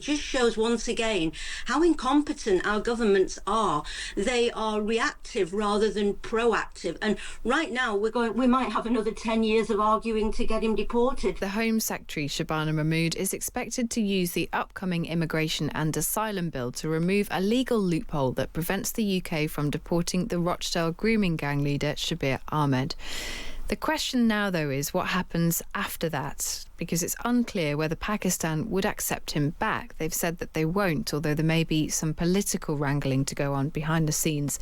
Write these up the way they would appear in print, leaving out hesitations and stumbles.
just shows once again how incompetent our governments are. They are reactive rather than proactive. And right now we might have another 10 years of arguing to get him deported. The Home Secretary, Shabir Ahmed, is expected to use the upcoming immigration and asylum bill to remove a legal loophole that prevents the UK from deporting the Rochdale grooming gang leader, Shabir Ahmed. The question now, though, is what happens after that, because it's unclear whether Pakistan would accept him back. They've said that they won't, although there may be some political wrangling to go on behind the scenes.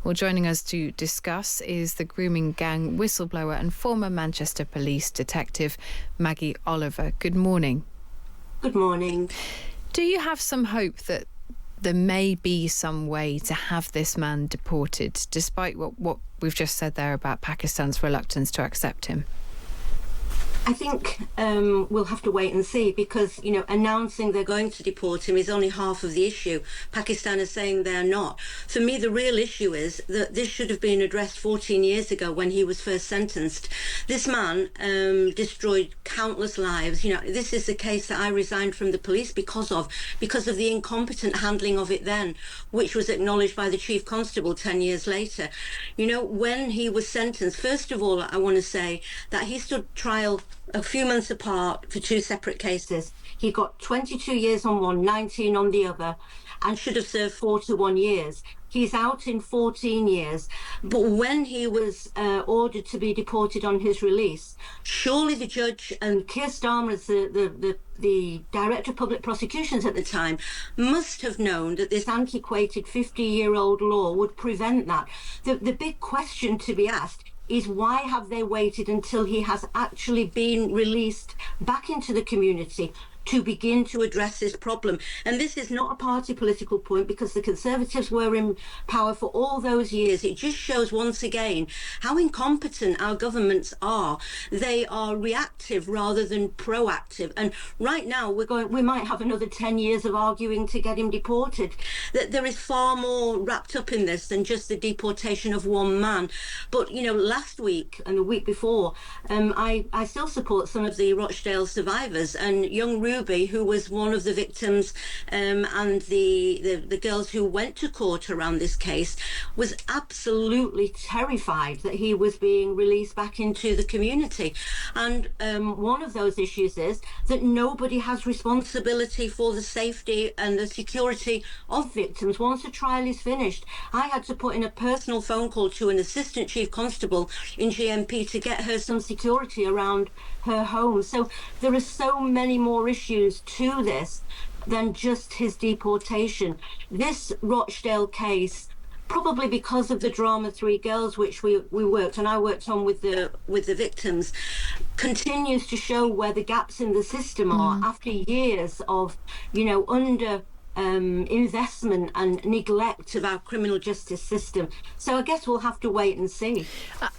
Well, joining us to discuss is the grooming gang whistleblower and former Manchester police detective, Maggie Oliver. Good morning. Good morning. Do you have some hope that there may be some way to have this man deported, despite what we've just said there about Pakistan's reluctance to accept him? I think we'll have to wait and see, because, announcing they're going to deport him is only half of the issue. Pakistan is saying they're not. For me, the real issue is that this should have been addressed 14 years ago when he was first sentenced. This man destroyed countless lives. This is the case that I resigned from the police because of the incompetent handling of it then, which was acknowledged by the chief constable 10 years later. When he was sentenced, first of all, I want to say that he stood trial a few months apart for two separate cases. He got 22 years on one, 19 on the other, and should have served 41 years. He's out in 14 years. But when he was ordered to be deported on his release, surely the judge and Keir Starmer, as the Director of Public Prosecutions at the time, must have known that this antiquated 50-year-old law would prevent that. The big question to be asked is, why have they waited until he has actually been released back into the community to begin to address this problem? And this is not a party political point, because the Conservatives were in power for all those years. It just shows once again how incompetent our governments are. They are reactive rather than proactive. And right now we might have another 10 years of arguing to get him deported. That there is far more wrapped up in this than just the deportation of one man. But last week and the week before, I still support some of the Rochdale survivors, and young Ruby, who was one of the victims, and the girls who went to court around this case, was absolutely terrified that he was being released back into the community. And one of those issues is that nobody has responsibility for the safety and the security of victims. Once a trial is finished, I had to put in a personal phone call to an assistant chief constable in GMP to get her some security around her home. So there are so many more issues to this than just his deportation. This Rochdale case, probably because of the drama Three Girls, which I worked on with the victims, continues to show where the gaps in the system are after years of under investment and neglect of our criminal justice system. So I guess we'll have to wait and see.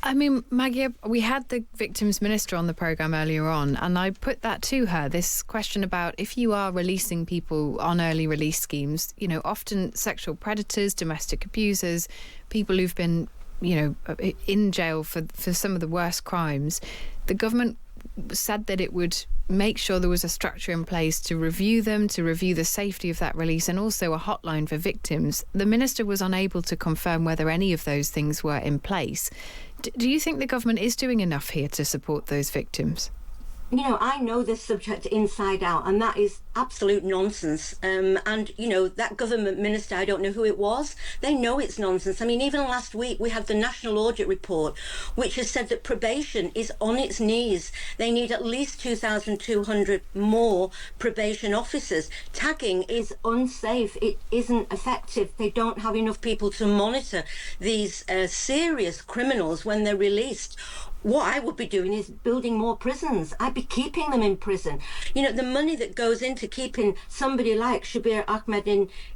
I mean, Maggie, we had the victims minister on the programme earlier on, and I put that to her, this question about if you are releasing people on early release schemes, often sexual predators, domestic abusers, people who've been, in jail for some of the worst crimes, the government said that it would make sure there was a structure in place to review them, to review the safety of that release, and also a hotline for victims. The minister was unable to confirm whether any of those things were in place. Do you think the government is doing enough here to support those victims? I know this subject inside out, and that is absolute nonsense. And that government minister, I don't know who it was, they know it's nonsense. I mean, even last week we had the National Audit Report, which has said that probation is on its knees. They need at least 2,200 more probation officers. Tagging is unsafe. It isn't effective. They don't have enough people to monitor these serious criminals when they're released. What I would be doing is building more prisons. I'd be keeping them in prison. The money that goes into keeping somebody like Shabir Ahmed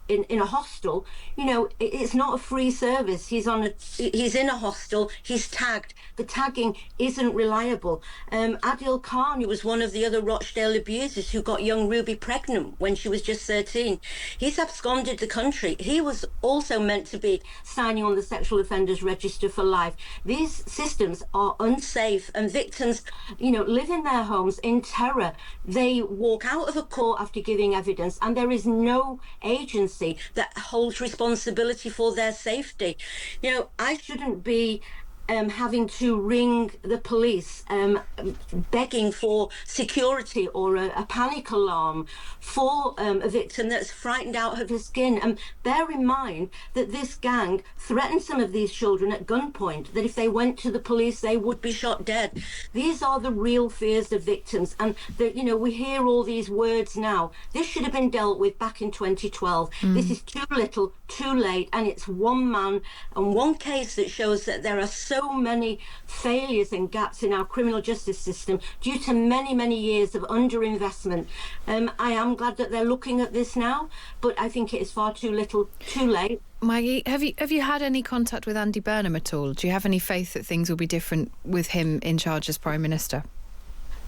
in a hostel, it's not a free service. He's in a hostel, he's tagged. The tagging isn't reliable. Adil Khan, who was one of the other Rochdale abusers who got young Ruby pregnant when she was just 13, he's absconded the country. He was also meant to be signing on the sexual offenders register for life. These systems are unsafe, and victims, live in their homes in terror. They walk out of a court after giving evidence, and there is no agency that holds responsibility for their safety. I shouldn't be having to ring the police, begging for security or a panic alarm for a victim that's frightened out of her skin. And bear in mind that this gang threatened some of these children at gunpoint, that if they went to the police, they would be shot dead. These are the real fears of victims. And, we hear all these words now. This should have been dealt with back in 2012. This is too little, too late, and it's one man and one case that shows that there are so many failures and gaps in our criminal justice system due to many, many years of underinvestment. I am glad that they're looking at this now, but I think it is far too little, too late. Maggie, have you had any contact with Andy Burnham at all? Do you have any faith that things will be different with him in charge as Prime Minister?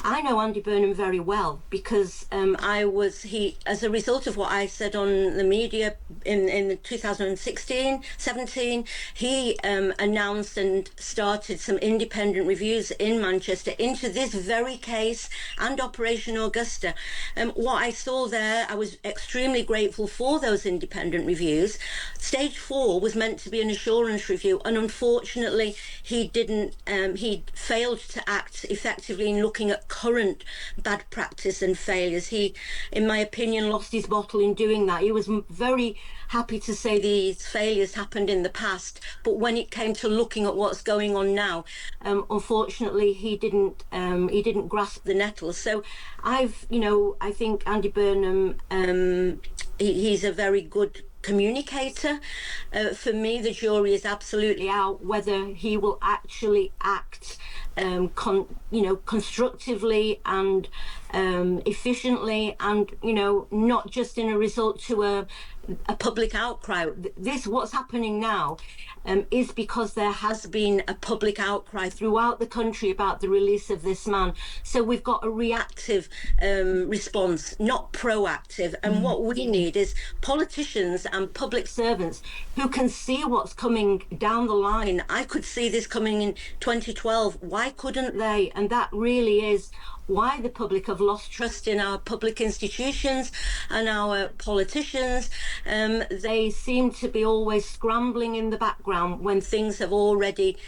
I know Andy Burnham very well because as a result of what I said on the media in 2016-17, he announced and started some independent reviews in Manchester into this very case and Operation Augusta. What I saw there, I was extremely grateful for those independent reviews. Stage 4 was meant to be an assurance review, and unfortunately he didn't. He failed to act effectively in looking at current bad practice and failures. He, in my opinion, lost his bottle in doing that. He was very happy to say these failures happened in the past, but when it came to looking at what's going on now, unfortunately he didn't grasp the nettle. So I think Andy Burnham, he's a very good communicator. For me, the jury is absolutely out whether he will actually act constructively and efficiently, and not just in a result to a public outcry. What's happening now is because there has been a public outcry throughout the country about the release of this man. So we've got a reactive response, not proactive. And what we need is politicians and public servants who can see what's coming down the line. I could see this coming in 2012. Why couldn't they? And that really is why the public have lost trust in our public institutions and our politicians. They seem to be always scrambling in the background when things have already,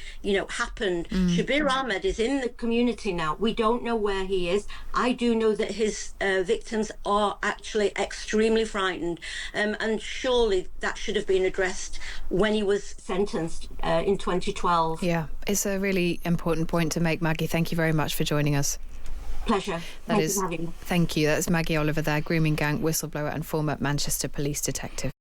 happened. Shabir Ahmed is in the community now. We don't know where he is. I do know that his victims are actually extremely frightened, and surely that should have been addressed when he was sentenced in 2012. Yeah, it's a really important point to make, Maggie. Thank you very much for joining us. Pleasure. Thank you for having me. Thank you. That's Maggie Oliver there, grooming gang whistleblower and former Manchester police detective.